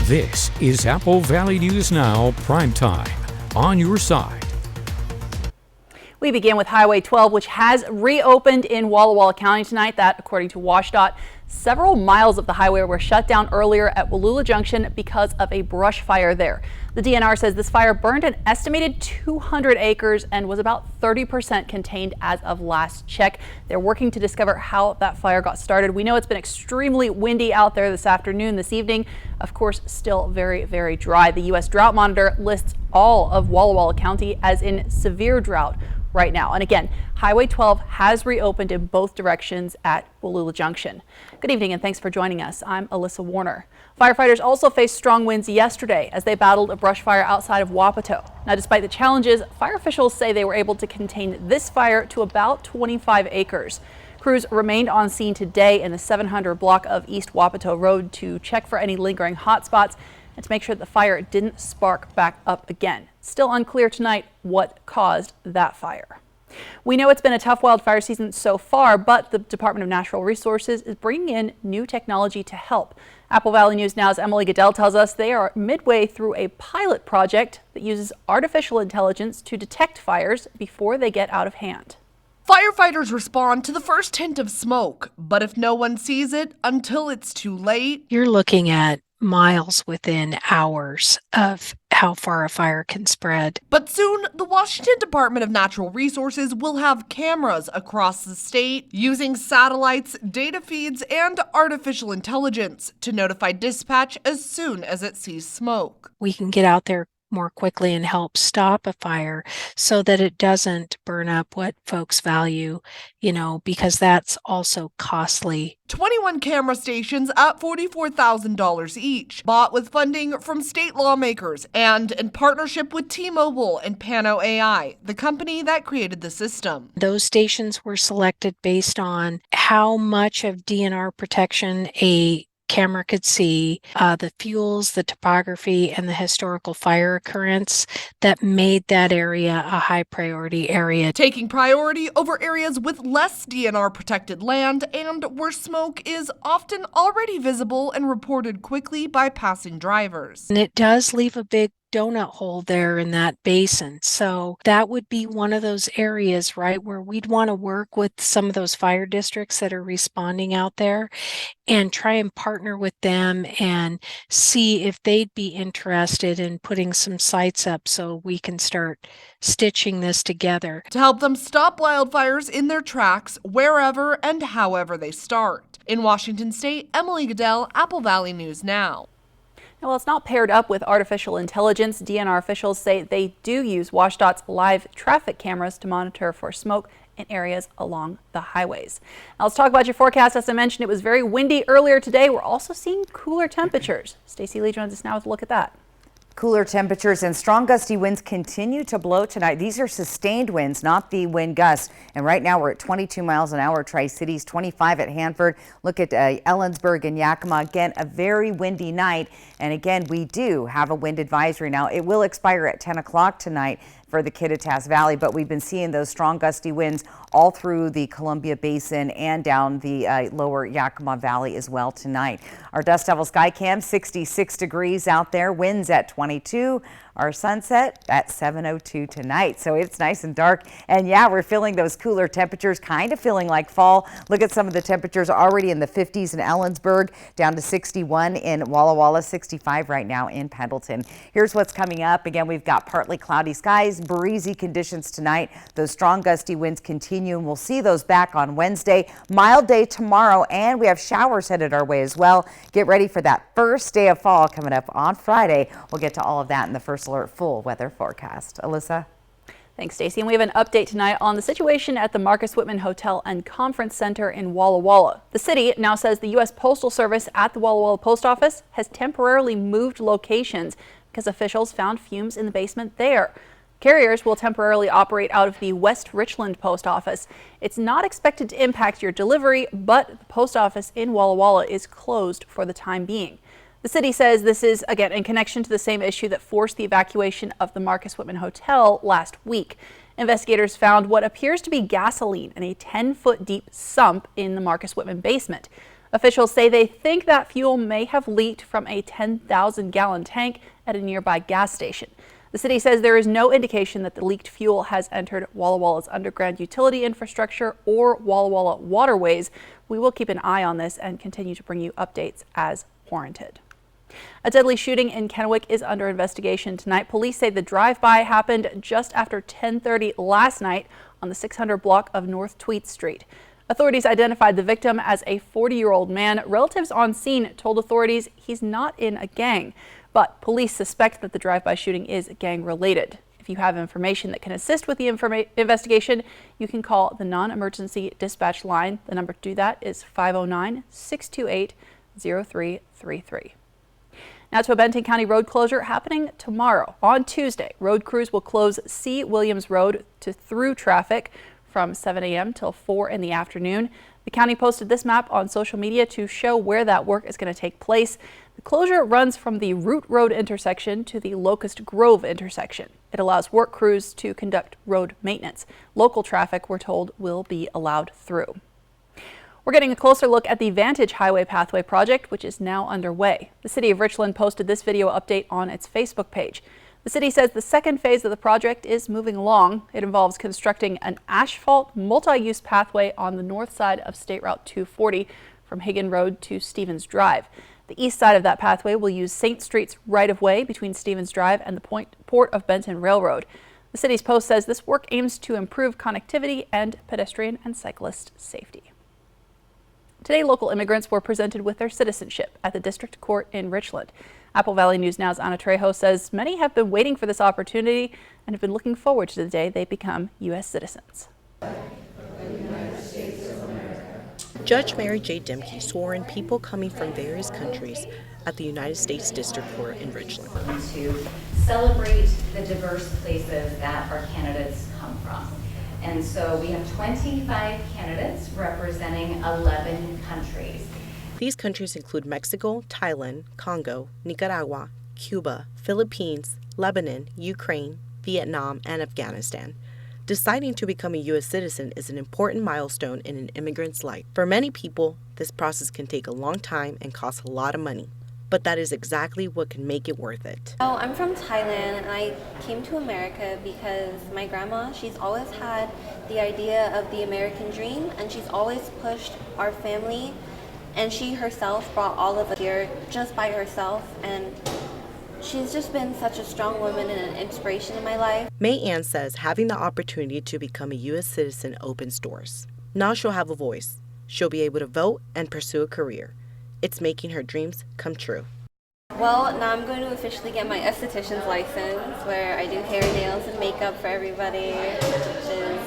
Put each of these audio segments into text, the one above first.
This is Apple Valley News Now Prime Time. On your side. We begin with Highway 12, which has reopened in Walla Walla County tonight. That, according to WashDOT, several miles of the highway were shut down earlier at Wallula Junction because of a brush fire there. The DNR says this fire burned an estimated 200 acres and was about 30% contained as of last check. They're working to discover how that fire got started. We know it's been extremely windy out there this afternoon, this evening. Of course, still very, very dry. The U.S. Drought Monitor lists all of Walla Walla County as in severe drought right now. And again, Highway 12 has reopened in both directions at Wallula Junction. Good evening and thanks for joining us. I'm Alyssa Warner. Firefighters also faced strong winds yesterday as they battled a brush fire outside of Wapato. Now, despite the challenges, fire officials say they were able to contain this fire to about 25 acres. Crews remained on scene today in the 700 block of East Wapato Road to check for any lingering hot spots and to make sure the fire didn't spark back up again. Still unclear tonight what caused that fire. We know it's been a tough wildfire season so far, but the Department of Natural Resources is bringing in new technology to help. Apple Valley News Now's Emily Goodell tells us they are midway through a pilot project that uses artificial intelligence to detect fires before they get out of hand. Firefighters respond to the first hint of smoke, but if no one sees it until it's too late, you're looking at miles within hours of how far a fire can spread. But soon, the Washington Department of Natural Resources will have cameras across the state using satellites, data feeds, and artificial intelligence to notify dispatch as soon as it sees smoke. We can get out there more quickly and help stop a fire so that it doesn't burn up what folks value, because that's also costly. 21 camera stations at $44,000 each, bought with funding from state lawmakers and in partnership with T-Mobile and Pano AI, the company that created the system. Those stations were selected based on how much of DNR protection a camera could see, the fuels, the topography, and the historical fire occurrence that made that area a high priority area. Taking priority over areas with less DNR protected land and where smoke is often already visible and reported quickly by passing drivers. And it does leave a big donut hole there in that basin. So that would be one of those areas, right, where we'd want to work with some of those fire districts that are responding out there and try and partner with them and see if they'd be interested in putting some sites up so we can start stitching this together. To help them stop wildfires in their tracks wherever and however they start. In Washington State, Emily Goodell, Apple Valley News Now. Now, while it's not paired up with artificial intelligence, DNR officials say they do use WashDOT's live traffic cameras to monitor for smoke in areas along the highways. Now, let's talk about your forecast. As I mentioned, it was very windy earlier today. We're also seeing cooler temperatures. Stacey Lee joins us now with a look at that. Cooler temperatures and strong gusty winds continue to blow tonight. These are sustained winds, not the wind gusts. And right now we're at 22 miles an hour, Tri-Cities, 25 at Hanford. Look at Ellensburg and Yakima. Again, a very windy night. And again, we do have a wind advisory now. It will expire at 10 o'clock tonight for the Kittitas Valley, but we've been seeing those strong gusty winds all through the Columbia Basin and down the lower Yakima Valley as well tonight. Our Dust Devil Sky Cam, 66 degrees out there, winds at 22. Our sunset at 7:02 tonight. So it's nice and dark. And yeah, we're feeling those cooler temperatures, kind of feeling like fall. Look at some of the temperatures already in the 50s in Ellensburg, down to 61 in Walla Walla, 65 right now in Pendleton. Here's what's coming up. Again, we've got partly cloudy skies, breezy conditions tonight. Those strong gusty winds continue, and we'll see those back on Wednesday. Mild day tomorrow, and we have showers headed our way as well. Get ready for that first day of fall coming up on Friday. We'll get to all of that in the First Alert full weather forecast. Alyssa? Thanks, Stacey. And we have an update tonight on the situation at the Marcus Whitman Hotel and Conference Center in Walla Walla. The city now says the U.S. Postal Service at the Walla Walla Post Office has temporarily moved locations because officials found fumes in the basement there. Carriers will temporarily operate out of the West Richland Post Office. It's not expected to impact your delivery, but the post office in Walla Walla is closed for the time being. The city says this is, again, in connection to the same issue that forced the evacuation of the Marcus Whitman Hotel last week. Investigators found what appears to be gasoline in a 10-foot deep sump in the Marcus Whitman basement. Officials say they think that fuel may have leaked from a 10,000-gallon tank at a nearby gas station. The city says there is no indication that the leaked fuel has entered Walla Walla's underground utility infrastructure or Walla Walla waterways. We will keep an eye on this and continue to bring you updates as warranted. A deadly shooting in Kennewick is under investigation tonight. Police say the drive-by happened just after 10:30 last night on the 600 block of North Tweed Street. Authorities identified the victim as a 40-year-old man. Relatives on scene told authorities he's not in a gang, but police suspect that the drive-by shooting is gang-related. If you have information that can assist with the investigation, you can call the non-emergency dispatch line. The number to do that is 509-628-0333. Now to a Benton County road closure happening tomorrow. On Tuesday, road crews will close C. Williams Road to through traffic from 7 a.m. till 4 in the afternoon. The county posted this map on social media to show where that work is going to take place. The closure runs from the Root Road intersection to the Locust Grove intersection. It allows work crews to conduct road maintenance. Local traffic, we're told, will be allowed through. We're getting a closer look at the Vantage Highway Pathway project, which is now underway. The City of Richland posted this video update on its Facebook page. The city says the second phase of the project is moving along. It involves constructing an asphalt multi-use pathway on the north side of State Route 240 from Hagen Road to Stevens Drive. The east side of that pathway will use St. Street's right-of-way between Stevens Drive and the Port of Benton Railroad. The city's post says this work aims to improve connectivity and pedestrian and cyclist safety. Today, local immigrants were presented with their citizenship at the District Court in Richland. Apple Valley News Now's Anna Trejo says many have been waiting for this opportunity and have been looking forward to the day they become U.S. citizens. Judge Mary J. Demke swore in people coming from various countries at the United States District Court in Richland. To celebrate the diverse places that our candidates come from. And so we have 25 candidates representing 11 countries. These countries include Mexico, Thailand, Congo, Nicaragua, Cuba, Philippines, Lebanon, Ukraine, Vietnam, and Afghanistan. Deciding to become a U.S. citizen is an important milestone in an immigrant's life. For many people, this process can take a long time and cost a lot of money. But that is exactly what can make it worth it. Oh, I'm from Thailand, and I came to America because my grandma, she's always had the idea of the American dream, and she's always pushed our family, and she herself brought all of us here just by herself, and she's just been such a strong woman and an inspiration in my life. May Ann says having the opportunity to become a U.S. citizen opens doors. Now she'll have a voice. She'll be able to vote and pursue a career. It's making her dreams come true. Well, now I'm going to officially get my esthetician's license, where I do hair, nails, and makeup for everybody, which is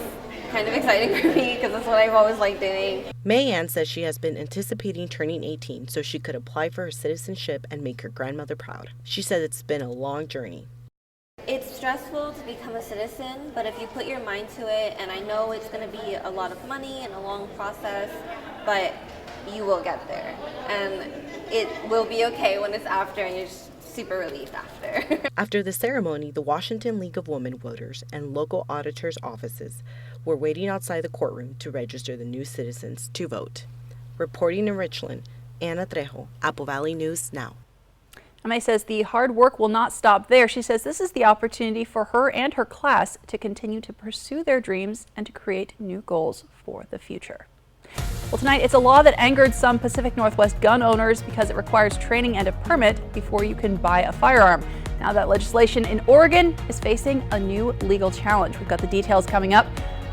kind of exciting for me because that's what I've always liked doing. May Ann says she has been anticipating turning 18 so she could apply for her citizenship and make her grandmother proud. She says it's been a long journey. It's stressful to become a citizen, but if you put your mind to it, and I know it's going to be a lot of money and a long process, but you will get there, and it will be okay when it's after and you're just super relieved after. After the ceremony, the Washington League of Women Voters and local auditors' offices were waiting outside the courtroom to register the new citizens to vote. Reporting in Richland, Anna Trejo, Apple Valley News Now. May says the hard work will not stop there. She says this is the opportunity for her and her class to continue to pursue their dreams and to create new goals for the future. Well, tonight it's a law that angered some Pacific Northwest gun owners because it requires training and a permit before you can buy a firearm. Now that legislation in Oregon is facing a new legal challenge. We've got the details coming up.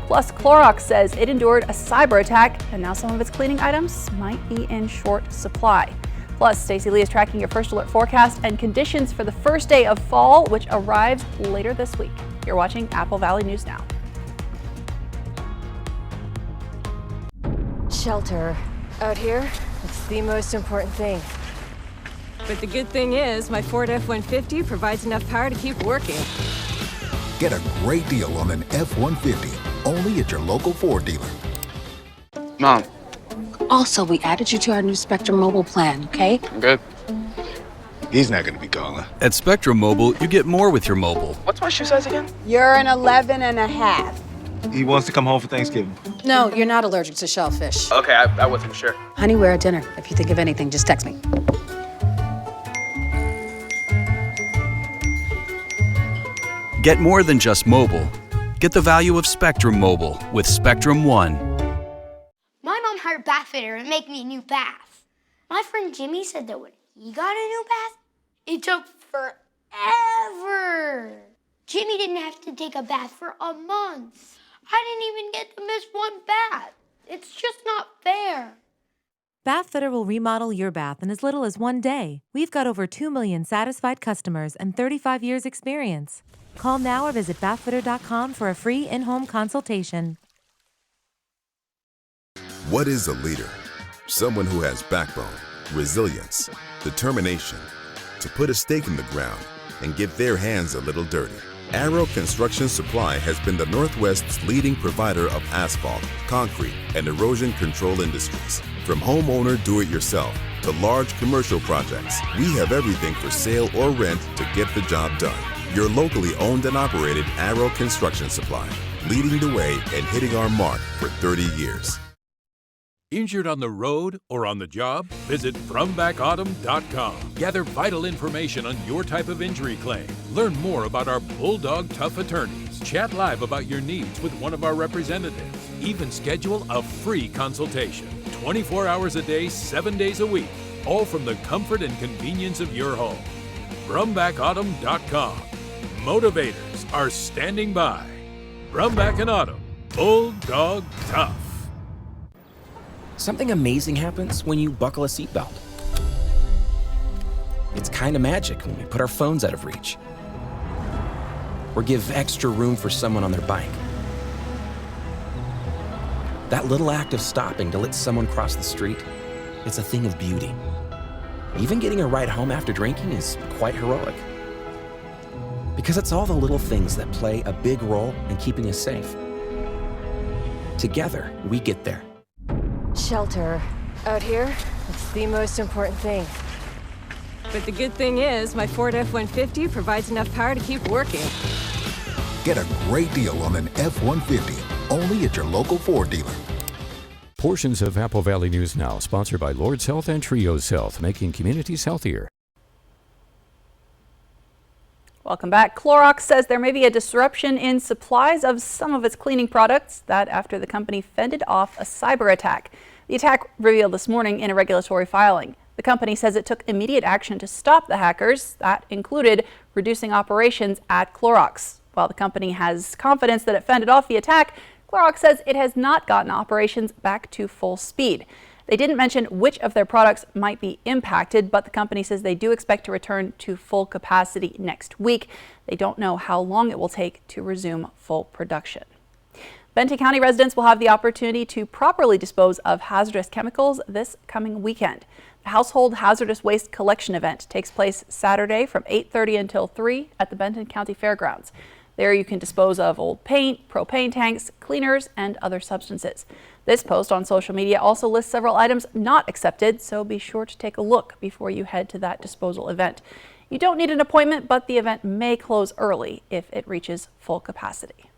Plus, Clorox says it endured a cyber attack and now some of its cleaning items might be in short supply. Plus, Stacey Lee is tracking your first alert forecast and conditions for the first day of fall, which arrives later this week. You're watching Apple Valley News Now. Shelter. Out here, it's the most important thing. But the good thing is, my Ford F-150 provides enough power to keep working. Get a great deal on an F-150, only at your local Ford dealer. Mom. Also, we added you to our new Spectrum Mobile plan, okay? I'm good. He's not gonna be calling. At Spectrum Mobile, you get more with your mobile. What's my shoe size again? You're an 11 and a half. He wants to come home for Thanksgiving. No, you're not allergic to shellfish. Okay, I wasn't sure. Honey, we're at dinner. If you think of anything, just text me. Get more than just mobile. Get the value of Spectrum Mobile with Spectrum One. My mom hired a bath fitter to make me a new bath. My friend Jimmy said that when he got a new bath, it took forever. Jimmy didn't have to take a bath for a month. I didn't even get to miss one bath. It's just not fair. Bathfitter will remodel your bath in as little as 1 day. We've got over 2 million satisfied customers and 35 years experience. Call now or visit bathfitter.com for a free in-home consultation. What is a leader? Someone who has backbone, resilience, determination to put a stake in the ground and get their hands a little dirty. Arrow Construction Supply has been the Northwest's leading provider of asphalt, concrete, and erosion control industries. From homeowner do-it-yourself to large commercial projects, we have everything for sale or rent to get the job done. Your locally owned and operated Arrow Construction Supply, leading the way and hitting our mark for 30 years. Injured on the road or on the job? Visit FromBackAutumn.com. Gather vital information on your type of injury claim. Learn more about our Bulldog Tough attorneys. Chat live about your needs with one of our representatives. Even schedule a free consultation. 24 hours a day, 7 days a week. All from the comfort and convenience of your home. FromBackAutumn.com. Motivators are standing by. Brumback and Autumn. Bulldog Tough. Something amazing happens when you buckle a seatbelt. It's kind of magic when we put our phones out of reach, or give extra room for someone on their bike. That little act of stopping to let someone cross the street, it's a thing of beauty. Even getting a ride home after drinking is quite heroic. Because it's all the little things that play a big role in keeping us safe. Together, we get there. Shelter. Out here, it's the most important thing. But the good thing is, my Ford F-150 provides enough power to keep working. Get a great deal on an F-150, only at your local Ford dealer. Portions of Apple Valley News Now, sponsored by Lord's Health and Trios Health, making communities healthier. Welcome back. Clorox says there may be a disruption in supplies of some of its cleaning products, that after the company fended off a cyber attack. The attack revealed this morning in a regulatory filing. The company says it took immediate action to stop the hackers. That included reducing operations at Clorox. While the company has confidence that it fended off the attack, Clorox says it has not gotten operations back to full speed. They didn't mention which of their products might be impacted, but the company says they do expect to return to full capacity next week. They don't know how long it will take to resume full production. Benton County residents will have the opportunity to properly dispose of hazardous chemicals this coming weekend. The Household Hazardous Waste Collection event takes place Saturday from 8:30 until 3 at the Benton County Fairgrounds. There you can dispose of old paint, propane tanks, cleaners, and other substances. This post on social media also lists several items not accepted, so be sure to take a look before you head to that disposal event. You don't need an appointment, but the event may close early if it reaches full capacity.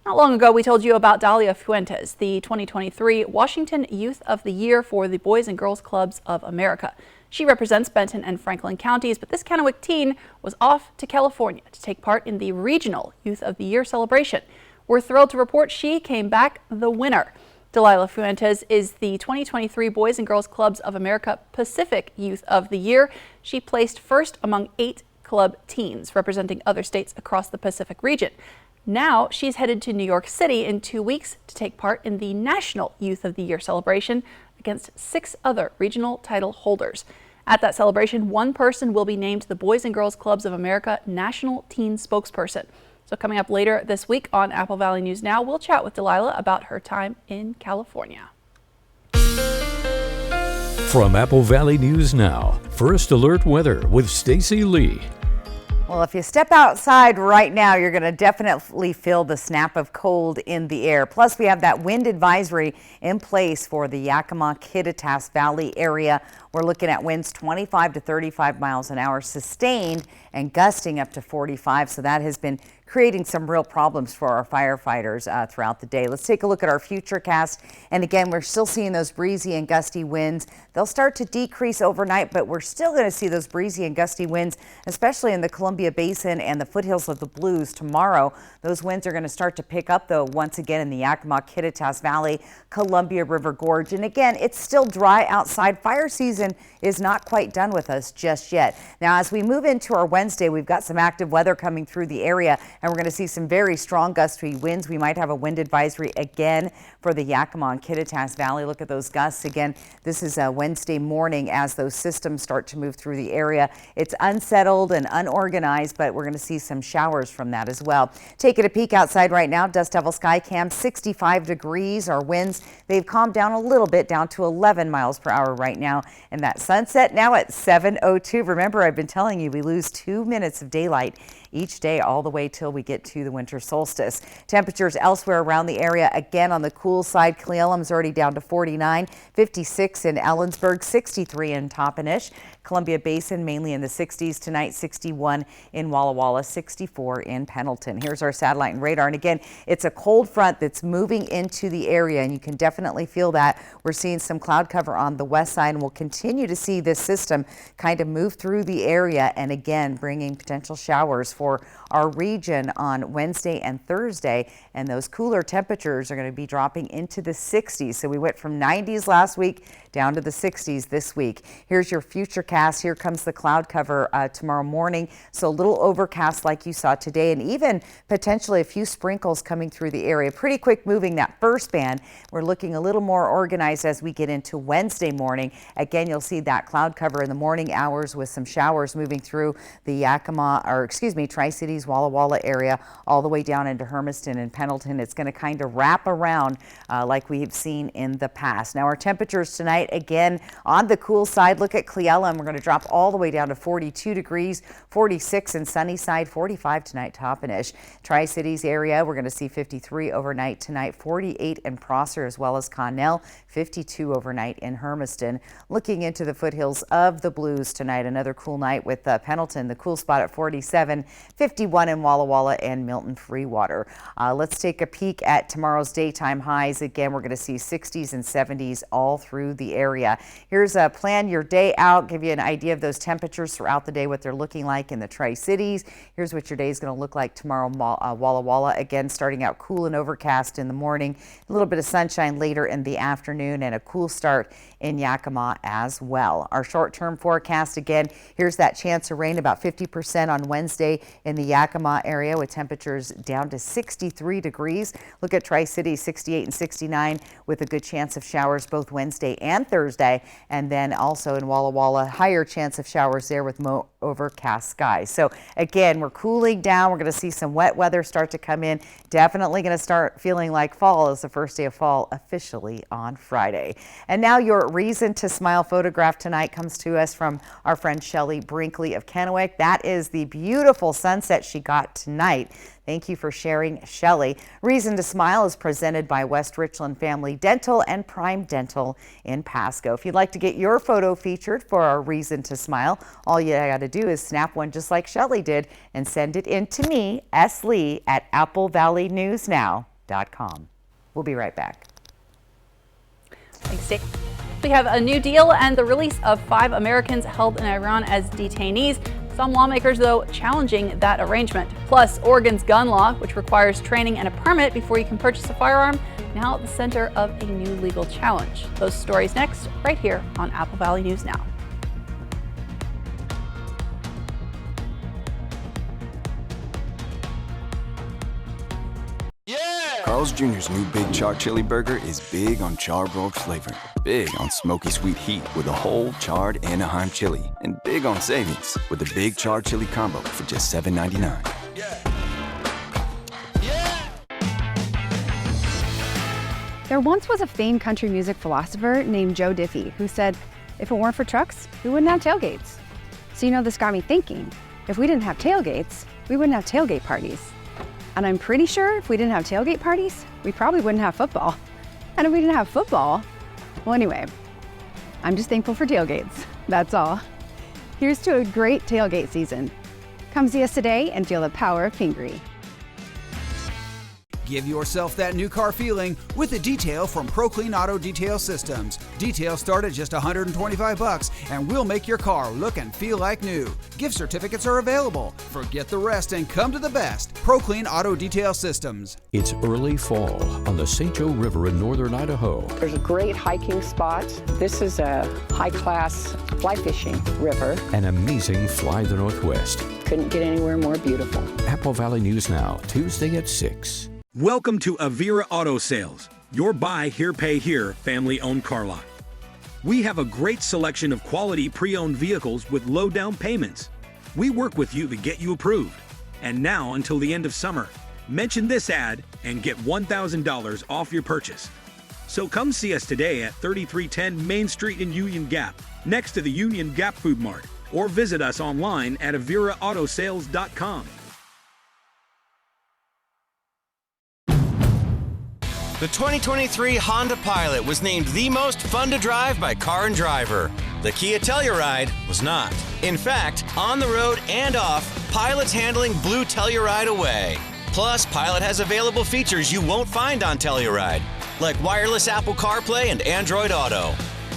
Not long ago, we told you about Dalia Fuentes, the 2023 Washington Youth of the Year for the Boys and Girls Clubs of America. She represents Benton and Franklin counties, but this Kennewick teen was off to California to take part in the regional Youth of the Year celebration. We're thrilled to report she came back the winner. Delilah Fuentes is the 2023 Boys and Girls Clubs of America Pacific Youth of the Year. She placed first among 8 club teens representing other states across the Pacific region. Now she's headed to New York City in 2 weeks to take part in the National Youth of the Year celebration against 6 other regional title holders. At that celebration, one person will be named the Boys and Girls Clubs of America National Teen Spokesperson. So coming up later this week on Apple Valley News Now, we'll chat with Delilah about her time in California. From Apple Valley News Now, First Alert Weather with Stacy Lee. Well, if you step outside right now, you're going to definitely feel the snap of cold in the air. Plus, we have that wind advisory in place for the Yakima-Kittitas Valley area. We're looking at winds 25 to 35 miles an hour sustained and gusting up to 45. So that has been creating some real problems for our firefighters throughout the day. Let's take a look at our futurecast. And again, we're still seeing those breezy and gusty winds. They'll start to decrease overnight, but we're still going to see those breezy and gusty winds, especially in the Columbia Basin and the foothills of the Blues tomorrow. Those winds are going to start to pick up, though, once again in the Yakima, Kittitas Valley, Columbia River Gorge. And again, it's still dry outside. Fire season is not quite done with us just yet. Now, as we move into our Wednesday, we've got some active weather coming through the area, and we're going to see some very strong gusty winds. We might have a wind advisory again for the Yakima and Kittitas Valley. Look at those gusts again. This is a Wednesday morning as those systems start to move through the area. It's unsettled and unorganized, but we're going to see some showers from that as well. Taking a peek outside right now, Dust Devil Sky Cam, 65 degrees. Our winds, they've calmed down a little bit, down to 11 miles per hour right now. And that sunset now at 7:02. Remember, I've been telling you we lose 2 minutes of daylight each day all the way till we get to the winter solstice. Temperatures elsewhere around the area, again on the cool side. Cle Elum's already down to 49, 56 in Ellensburg, 63 in Toppenish. Columbia Basin mainly in the 60s tonight, 61 in Walla Walla, 64 in Pendleton. Here's our satellite and radar. And again, it's a cold front that's moving into the area, and you can definitely feel that. We're seeing some cloud cover on the west side, and we'll continue to see this system kind of move through the area, and again, bringing potential showers for our region on Wednesday and Thursday. And those cooler temperatures are going to be dropping into the 60s. So we went from 90s last week down to the 60s this week. Here's your future cast. Here comes the cloud cover tomorrow morning. So a little overcast like you saw today, and even potentially a few sprinkles coming through the area. Pretty quick moving that first band. We're looking a little more organized as we get into Wednesday morning. Again, you'll see that cloud cover in the morning hours with some showers moving through the Yakima, or excuse me, Tri-Cities, Walla Walla area, all the way down into Hermiston and Pendleton. It's going to kind of wrap around like we've seen in the past. Now, our temperatures tonight, again, on the cool side. Look at Cle Elum. We're going to drop all the way down to 42 degrees, 46 in Sunnyside, 45 tonight, Toppenish. Tri-Cities area, we're going to see 53 overnight tonight, 48 in Prosser as well as Connell, 52 overnight in Hermiston. Looking into the foothills of the Blues tonight, another cool night with Pendleton, the cool spot at 47, 51 in Walla Walla and Milton Freewater. Let's take a peek at tomorrow's daytime highs. Again, we're going to see 60s and 70s all through the area. Here's a plan your day out, give you an idea of those temperatures throughout the day, what they're looking like in the Tri-Cities. Here's what your day is going to look like tomorrow. Walla Walla, again, starting out cool and overcast in the morning, a little bit of sunshine later in the afternoon, and a cool start in Yakima as well. Our short-term forecast, again, here's that chance of rain, about 50% on Wednesday in the Yakima area with temperatures down to 63 degrees. Look at Tri-Cities, 68 and 69 with a good chance of showers both Wednesday and Thursday. And then also in Walla Walla, higher chance of showers there with more overcast skies. So again, we're cooling down. We're going to see some wet weather start to come in. Definitely going to start feeling like fall as the first day of fall officially on Friday. And now your reason to smile photograph tonight comes to us from our friend Shelly Brinkley of Kennewick. That is the beautiful sunset she got tonight. Thank you for sharing, Shelly. Reason to Smile is presented by West Richland Family Dental and Prime Dental in Pasco. If you'd like to get your photo featured for our Reason to Smile, all you got to do is snap one just like Shelly did and send it in to me, S. Lee, at applevalleynewsnow.com. We'll be right back. Thanks, Dave. We have a new deal and the release of 5 Americans held in Iran as detainees. Some lawmakers, though, challenging that arrangement. Plus, Oregon's gun law, which requires training and a permit before you can purchase a firearm, now at the center of a new legal challenge. Those stories next, right here on Apple Valley News Now. Carl's Jr.'s new Big Char Chili Burger is big on charbroiled flavor, big on smoky sweet heat with a whole charred Anaheim chili, and big on savings with the Big Char Chili Combo for just $7.99. There once was a famed country music philosopher named Joe Diffie who said, if it weren't for trucks, we wouldn't have tailgates. So this got me thinking, if we didn't have tailgates, we wouldn't have tailgate parties. And I'm pretty sure if we didn't have tailgate parties, we probably wouldn't have football. And if we didn't have football, well, anyway, I'm just thankful for tailgates. That's all. Here's to a great tailgate season. Come see us today and feel the power of Pingree. Give yourself that new car feeling with a detail from ProClean Auto Detail Systems. Details start at just $125 and we'll make your car look and feel like new. Gift certificates are available. Forget the rest and come to the best. ProClean Auto Detail Systems. It's early fall on the St. Joe River in northern Idaho. There's a great hiking spot. This is a high-class fly fishing river. An amazing fly the Northwest. Couldn't get anywhere more beautiful. Apple Valley News Now, Tuesday at 6. Welcome to Avira Auto Sales, your buy here, pay here, family-owned car lot. We have a great selection of quality pre-owned vehicles with low down payments. We work with you to get you approved. And now until the end of summer, mention this ad and get $1,000 off your purchase. So come see us today at 3310 Main Street in Union Gap, next to the Union Gap Food Mart, or visit us online at aviraautosales.com. The 2023 Honda Pilot was named the most fun to drive by Car and Driver. The Kia Telluride was not. In fact, on the road and off, Pilot's handling blew Telluride away. Plus, Pilot has available features you won't find on Telluride, like wireless Apple CarPlay and Android Auto.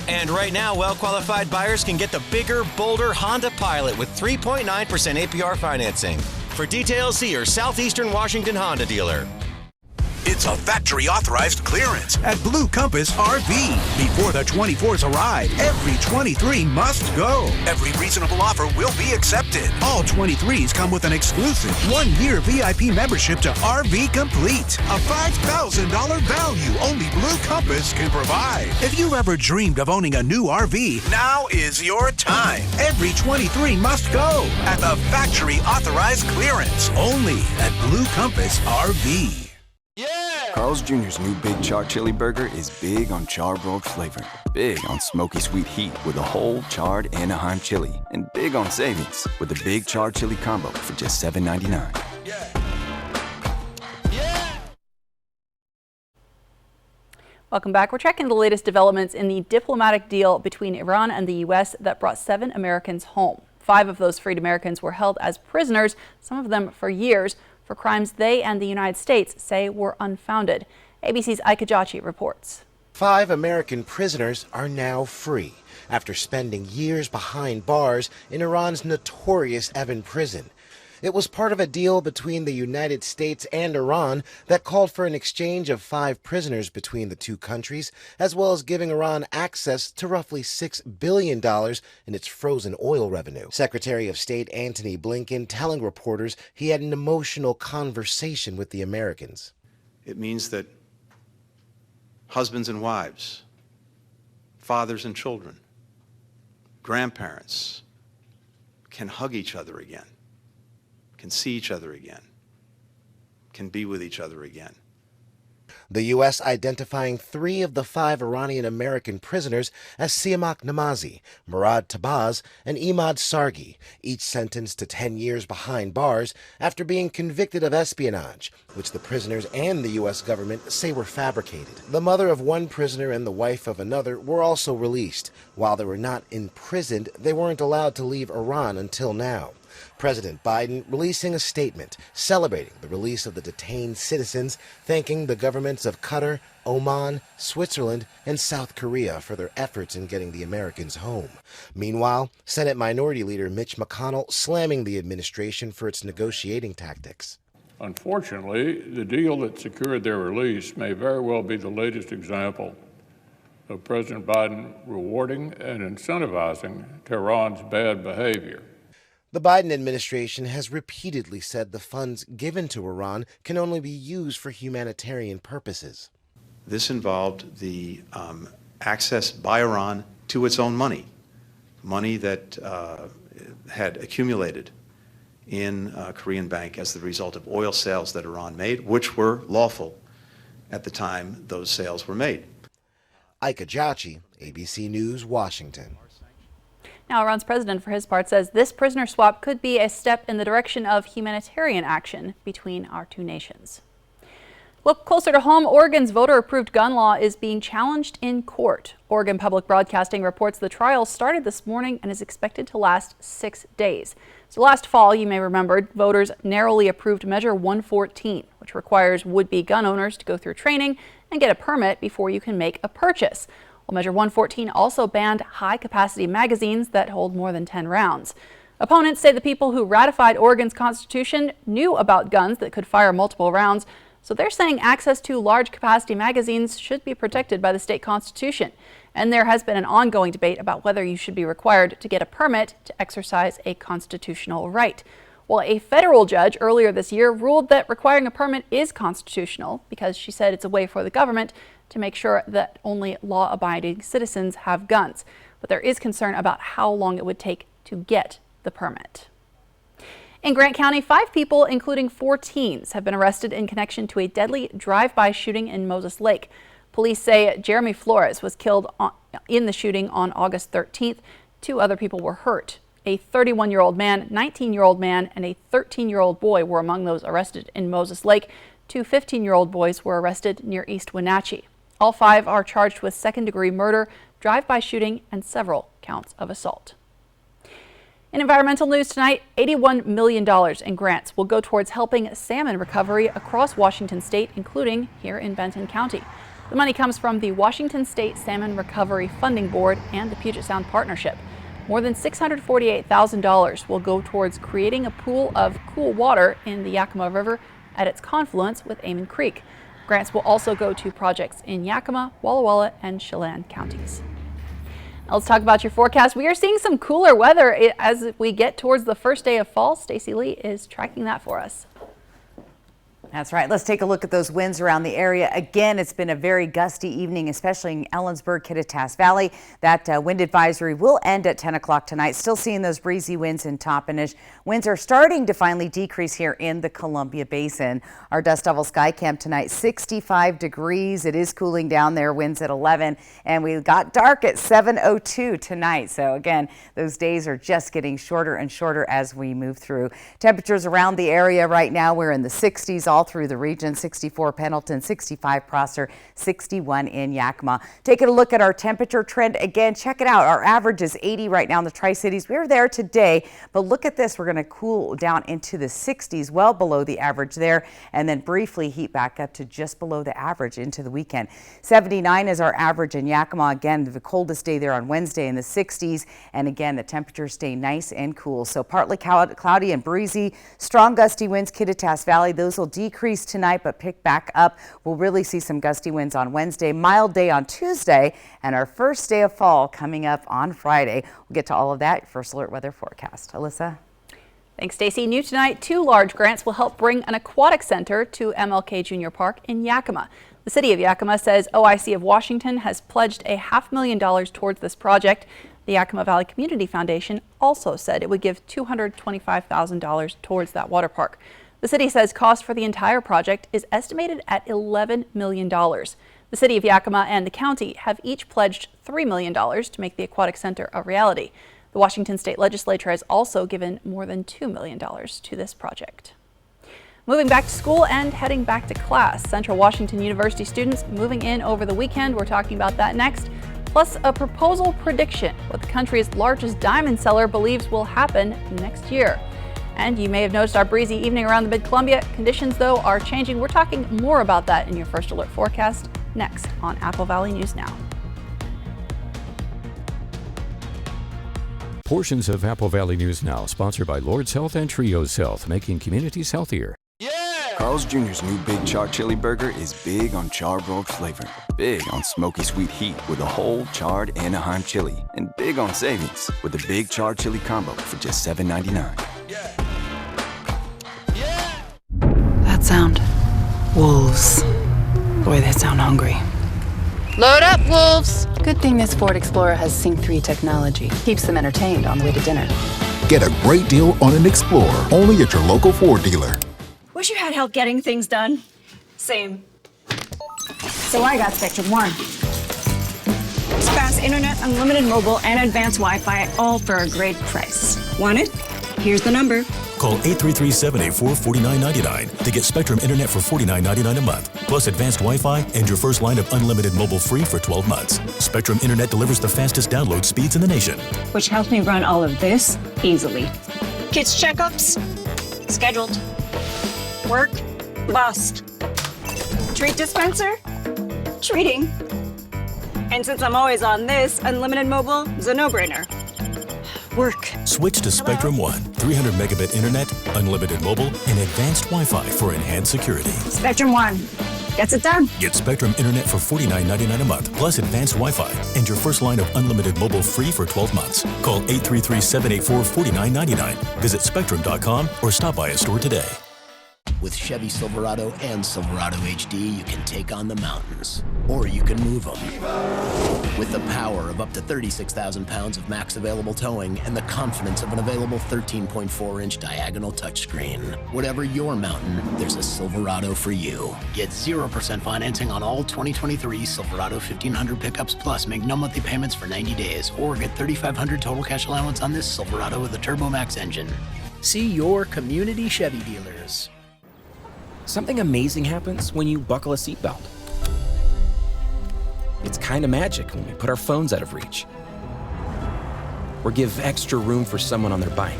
And right now, well-qualified buyers can get the bigger, bolder Honda Pilot with 3.9% APR financing. For details, see your Southeastern Washington Honda dealer. It's a factory-authorized clearance at Blue Compass RV. Before the 24s arrive, every 23 must go. Every reasonable offer will be accepted. All 23s come with an exclusive 1-year VIP membership to RV Complete. A $5,000 value only Blue Compass can provide. If you ever dreamed of owning a new RV, now is your time. Every 23 must go at the factory-authorized clearance. Only at Blue Compass RV. Carl's Jr.'s new Big Char Chili Burger is big on charbroiled flavor, big on smoky sweet heat with a whole charred Anaheim chili, and big on savings with the Big Char Chili Combo for just $7.99. Welcome back. We're checking the latest developments in the diplomatic deal between Iran and the U.S. that brought 7 Americans home. 5 of those freed Americans were held as prisoners, some of them for years, for crimes they and the United States say were unfounded. ABC's Ike Ajachi reports. 5 American prisoners are now free after spending years behind bars in Iran's notorious Evin prison. It was part of a deal between the United States and Iran that called for an exchange of 5 prisoners between the two countries, as well as giving Iran access to roughly $6 billion in its frozen oil revenue. Secretary of State Antony Blinken telling reporters he had an emotional conversation with the Americans. It means that husbands and wives, fathers and children, grandparents can hug each other again, can see each other again, can be with each other again. The U.S. identifying 3 of the 5 Iranian-American prisoners as Siamak Namazi, Murad Tabaz, and Imad Sargi, each sentenced to 10 years behind bars after being convicted of espionage, which the prisoners and the U.S. government say were fabricated. The mother of one prisoner and the wife of another were also released. While they were not imprisoned, they weren't allowed to leave Iran until now. President Biden releasing a statement celebrating the release of the detained citizens, thanking the governments of Qatar, Oman, Switzerland, and South Korea for their efforts in getting the Americans home. Meanwhile, Senate Minority Leader Mitch McConnell slamming the administration for its negotiating tactics. Unfortunately, the deal that secured their release may very well be the latest example of President Biden rewarding and incentivizing Tehran's bad behavior. The Biden administration has repeatedly said the funds given to Iran can only be used for humanitarian purposes. This involved the access by Iran to its own money, money that had accumulated in Korean Bank as the result of oil sales that Iran made, which were lawful at the time those sales were made. Ike Ajachi, ABC News, Washington. Now, Iran's president, for his part, says this prisoner swap could be a step in the direction of humanitarian action between our two nations. Look closer to home. Oregon's voter-approved gun law is being challenged in court. Oregon Public Broadcasting reports the trial started this morning and is expected to last 6 days. So last fall, you may remember, voters narrowly approved Measure 114, which which requires would-be gun owners to go through training and get a permit before you can make a purchase. Well, Measure 114 also banned high-capacity magazines that hold more than 10 rounds. Opponents say the people who ratified Oregon's Constitution knew about guns that could fire multiple rounds, so they're saying access to large-capacity magazines should be protected by the state constitution. And there has been an ongoing debate about whether you should be required to get a permit to exercise a constitutional right. Well, a federal judge earlier this year ruled that requiring a permit is constitutional because she said it's a way for the government to make sure that only law-abiding citizens have guns. But there is concern about how long it would take to get the permit. In Grant County, 5 people, including 4 teens, have been arrested in connection to a deadly drive-by shooting in Moses Lake. Police say Jeremy Flores was killed in the shooting on August 13th. 2 other people were hurt. A 31-year-old man, 19-year-old man, and a 13-year-old boy were among those arrested in Moses Lake. 2 15-year-old boys were arrested near East Wenatchee. All 5 are charged with second-degree murder, drive-by shooting, and several counts of assault. In environmental news tonight, $81 million in grants will go towards helping salmon recovery across Washington state, including here in Benton County. The money comes from the Washington State Salmon Recovery Funding Board and the Puget Sound Partnership. More than $648,000 will go towards creating a pool of cool water in the Yakima River at its confluence with Amon Creek. Grants will also go to projects in Yakima, Walla Walla, and Chelan counties. Now let's talk about your forecast. We are seeing some cooler weather as we get towards the first day of fall. Stacey Lee is tracking that for us. That's right. Let's take a look at those winds around the area. Again, it's been a very gusty evening, especially in Ellensburg, Kittitas Valley. That wind advisory will end at 10 o'clock tonight. Still seeing those breezy winds in Toppenish. Winds are starting to finally decrease here in the Columbia Basin. Our Dust Devil Sky Cam tonight, 65 degrees. It is cooling down there. Winds at 11. And we got dark at 7:02 tonight. So again, those days are just getting shorter and shorter as we move through. Temperatures around the area right now, we're in the 60s all through the region. 64 Pendleton, 65 Prosser, 61 in Yakima. Taking a look at our temperature trend again, check it out. Our average is 80 right now in the Tri-Cities. We're there today, but look at this. We're going to cool down into the 60s, well below the average there, and then briefly heat back up to just below the average into the weekend. 79 is our average in Yakima. Again, the coldest day there on Wednesday in the 60s, and again, the temperatures stay nice and cool. So partly cloudy and breezy. Strong gusty winds, Kittitas Valley. Those will decrease tonight but pick back up. We'll really see some gusty winds on Wednesday, mild day on Tuesday, and our first day of fall coming up on Friday. We'll get to all of that. First Alert weather forecast. Alyssa? Thanks, Stacey. New tonight, 2 large grants will help bring an aquatic center to MLK Junior Park in Yakima. The city of Yakima says OIC of Washington has pledged a $500,000 towards this project. The Yakima Valley Community Foundation also said it would give $225,000 towards that water park. The city says cost for the entire project is estimated at $11 million. The city of Yakima and the county have each pledged $3 million to make the aquatic center a reality. The Washington State Legislature has also given more than $2 million to this project. Moving back to school and heading back to class. Central Washington University students moving in over the weekend. We're talking about that next. Plus a proposal prediction, what the country's largest diamond seller believes will happen next year. And you may have noticed our breezy evening around the Mid-Columbia. Conditions, though, are changing. We're talking more about that in your First Alert forecast next on Apple Valley News Now. Portions of Apple Valley News Now, sponsored by Lord's Health and Trios Health, making communities healthier. Carl's Jr.'s new Big Char Chili Burger is big on charbroiled flavor, big on smoky sweet heat with a whole charred Anaheim chili, and big on savings with the Big Char Chili Combo for just $7.99. That sound. Wolves. Boy, they sound hungry. Load up, wolves! Good thing this Ford Explorer has Sync 3 technology. Keeps them entertained on the way to dinner. Get a great deal on an Explorer, only at your local Ford dealer. Wish you had help getting things done. Same. So I got Spectrum One. It's fast internet, unlimited mobile, and advanced Wi-Fi, all for a great price. Want it? Here's the number. Call 833-784-4999 to get Spectrum Internet for $49.99 a month, plus advanced Wi-Fi and your first line of unlimited mobile free for 12 months. Spectrum Internet delivers the fastest download speeds in the nation. Which helps me run all of this easily. Kids checkups, scheduled. Work, Bust. Treat dispenser? Treating. And since I'm always on this, unlimited mobile is a no-brainer. Work. Switch to Spectrum One. 300 megabit internet, unlimited mobile, and advanced Wi-Fi for enhanced security. Spectrum One. Gets it done. Get Spectrum internet for $49.99 a month, plus advanced Wi-Fi, and your first line of unlimited mobile free for 12 months. Call 833-784-4999. Visit Spectrum.com or stop by a store today. With Chevy Silverado and Silverado HD, you can take on the mountains, or you can move them. With the power of up to 36,000 pounds of max available towing and the confidence of an available 13.4-inch diagonal touchscreen. Whatever your mountain, there's a Silverado for you. Get 0% financing on all 2023 Silverado 1500 pickups, plus make no monthly payments for 90 days, or get $3,500 total cash allowance on this Silverado with a TurboMax engine. See your community Chevy dealers. Something amazing happens when you buckle a seatbelt. It's kind of magic when we put our phones out of reach, or give extra room for someone on their bike.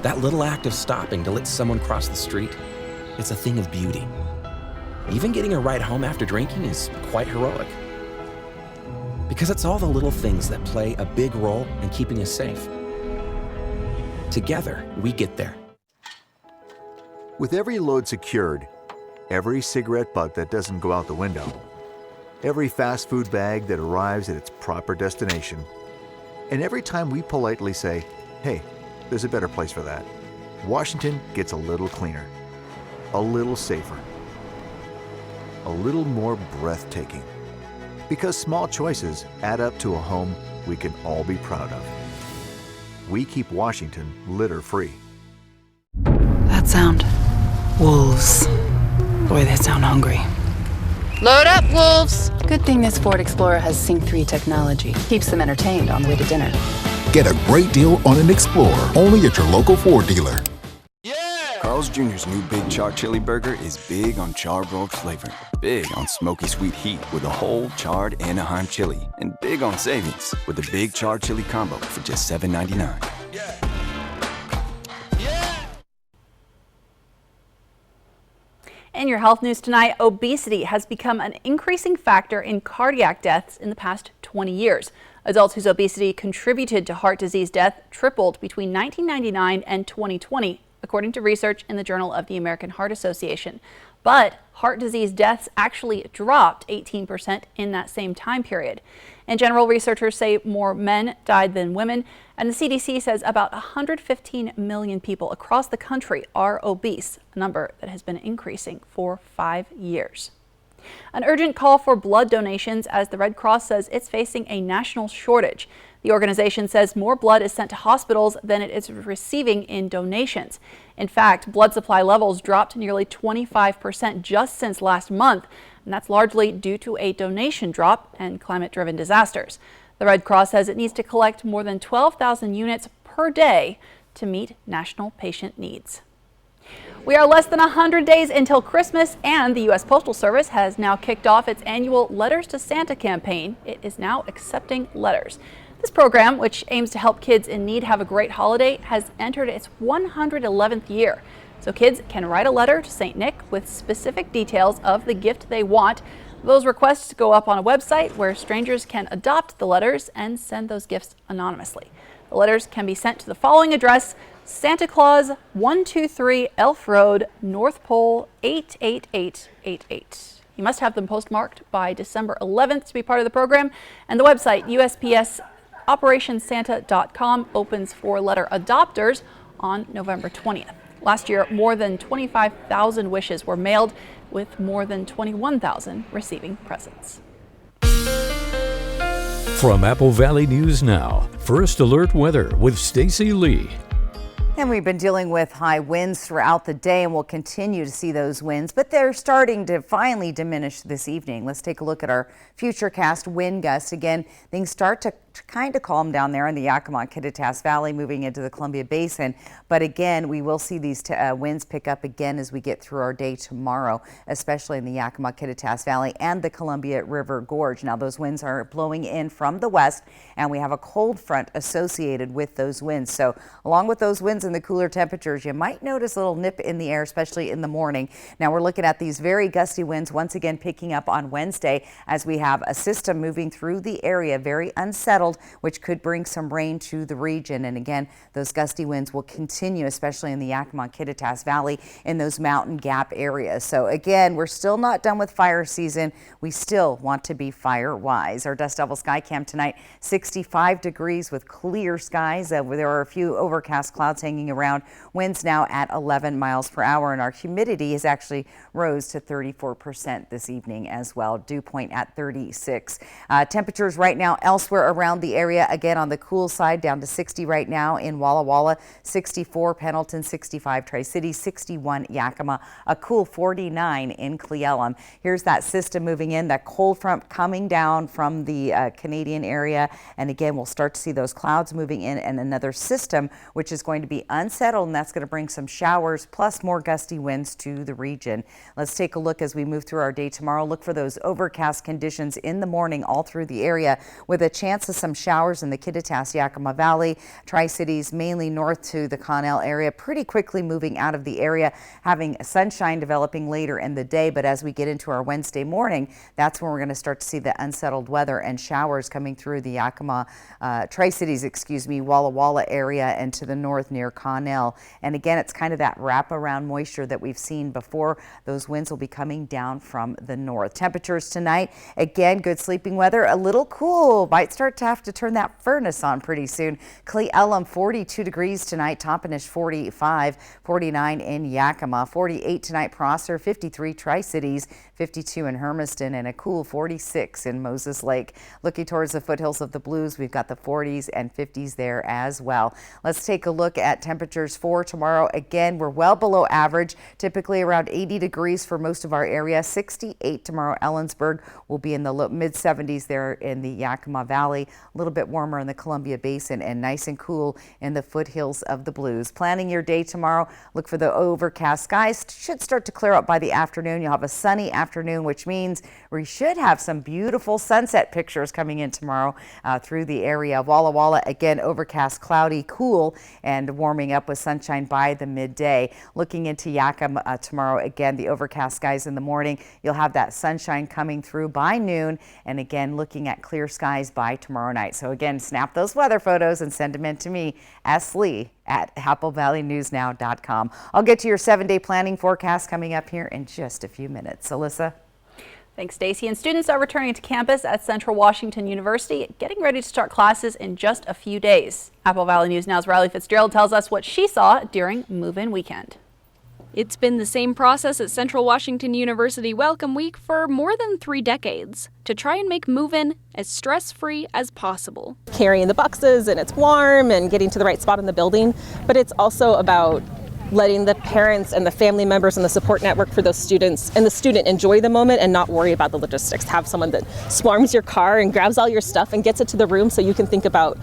That little act of stopping to let someone cross the street, it's a thing of beauty. Even getting a ride home after drinking is quite heroic. Because it's all the little things that play a big role in keeping us safe. Together, we get there. With every load secured, every cigarette butt that doesn't go out the window, every fast food bag that arrives at its proper destination, and every time we politely say, hey, there's a better place for that, Washington gets a little cleaner, a little safer, a little more breathtaking. Because small choices add up to a home we can all be proud of. We keep Washington litter-free. That sound. Wolves. Boy, they sound hungry. Load up, wolves! Good thing this Ford Explorer has Sync 3 technology. Keeps them entertained on the way to dinner. Get a great deal on an Explorer, only at your local Ford dealer. Carl's Jr.'s new Big Char Chili Burger is big on charbroiled flavor, big on smoky sweet heat with a whole charred Anaheim chili, and big on savings with the Big Char Chili Combo for just $7.99. In your health news tonight, obesity has become an increasing factor in cardiac deaths in the past 20 years. Adults whose obesity contributed to heart disease death tripled between 1999 and 2020, according to research in the Journal of the American Heart Association. But heart disease deaths actually dropped 18% in that same time period. In general, researchers say more men died than women, and the CDC says about 115 million people across the country are obese, a number that has been increasing for 5 years. An urgent call for blood donations as the Red Cross says it's facing a national shortage. The organization says more blood is sent to hospitals than it is receiving in donations. In fact, blood supply levels dropped nearly 25% just since last month, and that's largely due to a donation drop and climate-driven disasters. The Red Cross says it needs to collect more than 12,000 units per day to meet national patient needs. We are less than 100 days until Christmas, and the U.S. Postal Service has now kicked off its annual Letters to Santa campaign. It is now accepting letters. This program, which aims to help kids in need have a great holiday, has entered its 111th year. So kids can write a letter to St. Nick with specific details of the gift they want. Those requests go up on a website where strangers can adopt the letters and send those gifts anonymously. The letters can be sent to the following address: Santa Claus, 123 Elf Road, North Pole 88888. You must have them postmarked by December 11th to be part of the program. And the website, USPS OperationSanta.com, opens for letter adopters on November 20th. Last year, more than 25,000 wishes were mailed, with more than 21,000 receiving presents. From Apple Valley News Now, First Alert Weather with Stacy Lee. And we've been dealing with high winds throughout the day, and we'll continue to see those winds, but they're starting to finally diminish this evening. Let's take a look at our Futurecast wind gusts. Again, things start to kind of calm down there in the Yakima-Kittitas Valley moving into the Columbia Basin. But again, we will see these winds pick up again as we get through our day tomorrow, especially in the Yakima-Kittitas Valley and the Columbia River Gorge. Now, those winds are blowing in from the west, and we have a cold front associated with those winds. So along with those winds and the cooler temperatures, you might notice a little nip in the air, especially in the morning. Now, we're looking at these very gusty winds once again picking up on Wednesday as we have a system moving through the area, very unsettled, which could bring some rain to the region. And again, those gusty winds will continue, especially in the Yakima-Kittitas Valley in those mountain gap areas. So again, we're still not done with fire season. We still want to be fire wise. Our dust level sky cam tonight, 65 degrees with clear skies. There are a few overcast clouds hanging around. Winds now at 11 miles per hour, and our humidity has actually rose to 34% this evening as well. Dew point at 36. Temperatures right now elsewhere around the area, again on the cool side, down to 60 right now in Walla Walla, 64 Pendleton, 65 Tri-Cities, 61 Yakima, a cool 49 in Cle Elum. Here's that system moving in, that cold front coming down from the Canadian area, and again we'll start to see those clouds moving in and another system which is going to be unsettled, and that's going to bring some showers plus more gusty winds to the region. Let's take a look as we move through our day tomorrow. Look for those overcast conditions in the morning all through the area with a chance of some showers in the Kittitas Yakima Valley, Tri-Cities, mainly north to the Connell area, pretty quickly moving out of the area, having sunshine developing later in the day. But as we get into our Wednesday morning, that's when we're going to start to see the unsettled weather and showers coming through the Yakima, Tri-Cities, Walla Walla area and to the north near Connell. And again, it's kind of that wraparound moisture that we've seen before. Those winds will be coming down from the north. Temperatures tonight, again, good sleeping weather, a little cool. Might start to have to turn that furnace on pretty soon. Cle Elum, 42 degrees tonight. Toppenish, 45, 49 in Yakima, 48 tonight. Prosser, 53 Tri-Cities, 52 in Hermiston, and a cool 46 in Moses Lake. Looking towards the foothills of the Blues, we've got the 40s and 50s there as well. Let's take a look at temperatures for tomorrow. Again, we're well below average, typically around 80 degrees for most of our area. 68 tomorrow. Ellensburg will be in the mid 70s there in the Yakima Valley, a little bit warmer in the Columbia Basin, and nice and cool in the foothills of the Blues. Planning your day tomorrow, look for the overcast skies. Should start to clear up by the afternoon. You'll have a sunny afternoon, which means we should have some beautiful sunset pictures coming in tomorrow through the area. Walla Walla, again, overcast, cloudy, cool, and warming up with sunshine by the midday. Looking into Yakima tomorrow, again, the overcast skies in the morning. You'll have that sunshine coming through by noon, and again, looking at clear skies by tomorrow night. So again, snap those weather photos and send them in to me, S. Lee, at AppleValleyNewsNow.com. I'll get to your 7-day planning forecast coming up here in just a few minutes. Alyssa? Thanks, Stacy. And students are returning to campus at Central Washington University, getting ready to start classes in just a few days. Apple Valley News Now's Riley Fitzgerald tells us what she saw during move-in weekend. It's been the same process at Central Washington University Welcome Week for more than 3 decades, to try and make move-in as stress-free as possible. Carrying the boxes, and it's warm, and getting to the right spot in the building, but it's also about letting the parents and the family members and the support network for those students and the student enjoy the moment and not worry about the logistics. Have someone that swarms your car and grabs all your stuff and gets it to the room so you can think about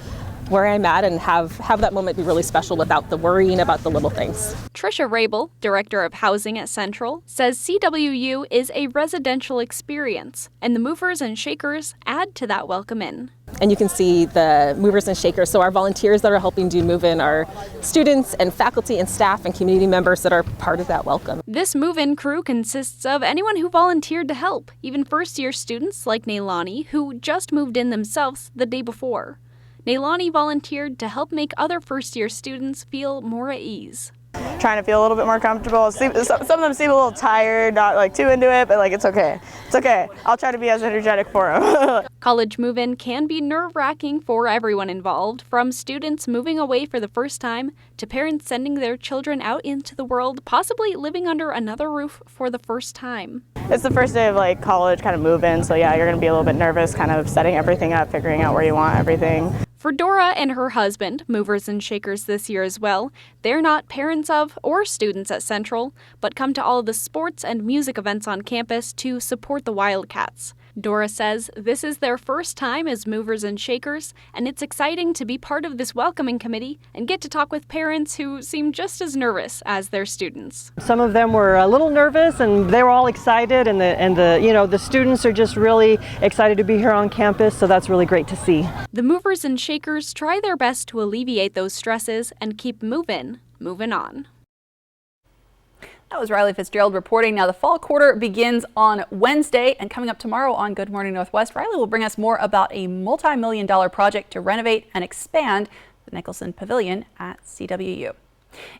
where I'm at and have that moment be really special without the worrying about the little things. Trisha Rabel, Director of Housing at Central, says CWU is a residential experience, and the movers and shakers add to that welcome in. And you can see the movers and shakers. So our volunteers that are helping do move-in are students and faculty and staff and community members that are part of that welcome. This move-in crew consists of anyone who volunteered to help, even first-year students like Nailani, who just moved in themselves the day before. Nailani volunteered to help make other first-year students feel more at ease. Trying to feel a little bit more comfortable. Some of them seem a little tired, not like too into it, but like it's okay. It's okay. I'll try to be as energetic for them. College move-in can be nerve-wracking for everyone involved, from students moving away for the first time to parents sending their children out into the world, possibly living under another roof for the first time. It's the first day of like college kind of move-in, so yeah, you're going to be a little bit nervous, kind of setting everything up, figuring out where you want everything. For Dora and her husband, movers and shakers this year as well, they're not parents of or students at Central, but come to all of the sports and music events on campus to support the Wildcats. Dora says this is their first time as movers and shakers, and it's exciting to be part of this welcoming committee and get to talk with parents who seem just as nervous as their students. Some of them were a little nervous, and they were all excited, and the students are just really excited to be here on campus, so that's really great to see. The movers and shakers try their best to alleviate those stresses and keep moving on. That was Riley Fitzgerald reporting. Now, the fall quarter begins on Wednesday, and coming up tomorrow on Good Morning Northwest, Riley will bring us more about a multi-million-dollar project to renovate and expand the Nicholson Pavilion at CWU.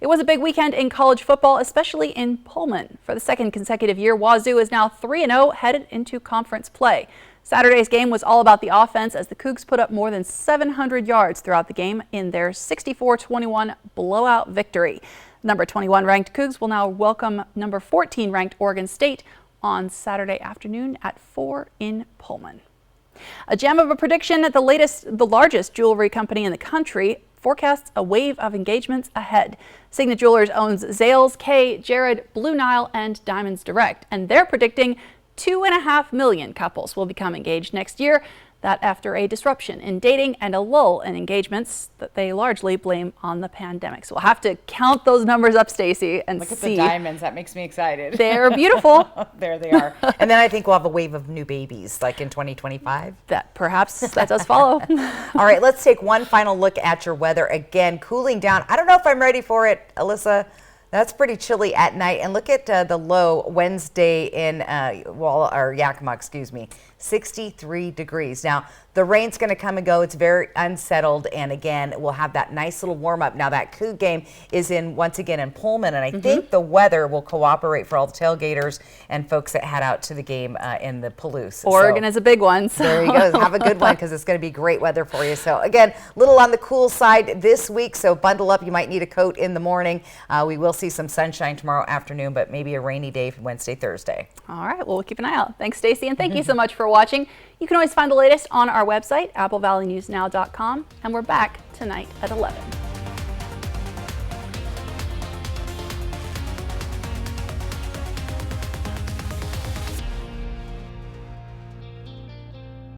It was a big weekend in college football, especially in Pullman. For the second consecutive year, Wazoo is now 3-0, headed into conference play. Saturday's game was all about the offense as the Cougs put up more than 700 yards throughout the game in their 64-21 blowout victory. Number 21 ranked Cougs will now welcome number 14 ranked Oregon State on Saturday afternoon at 4 in Pullman. A gem of a prediction at the largest jewelry company in the country forecasts a wave of engagements ahead. Signet Jewelers owns Zales, Kay, Jared, Blue Nile, and Diamonds Direct, and they're predicting 2.5 million couples will become engaged next year. That after a disruption in dating and a lull in engagements that they largely blame on the pandemic. So we'll have to count those numbers up, Stacy, and Look at see. the diamonds. That makes me excited. They're beautiful. There they are. And then I think we'll have a wave of new babies, like in 2025. That does follow. All right, let's take one final look at your weather. Again, cooling down. I don't know if I'm ready for it, Alyssa. That's pretty chilly at night. And look at the low Wednesday in Yakima, 63 degrees. Now, the rain's going to come and go. It's very unsettled. And again, we'll have that nice little warm up. Now, that Coug game is once again in Pullman. And I think the weather will cooperate for all the tailgaters and folks that head out to the game in the Palouse. Oregon is a big one. So. There you go. Have a good one because it's going to be great weather for you. So again, a little on the cool side this week. So bundle up. You might need a coat in the morning. We will see some sunshine tomorrow afternoon, but maybe a rainy day Wednesday, Thursday. All right. Well, we'll keep an eye out. Thanks, Stacy. And thank you so much for watching. You can always find the latest on our website, applevalleyNewsNow.com. And we're back tonight at 11.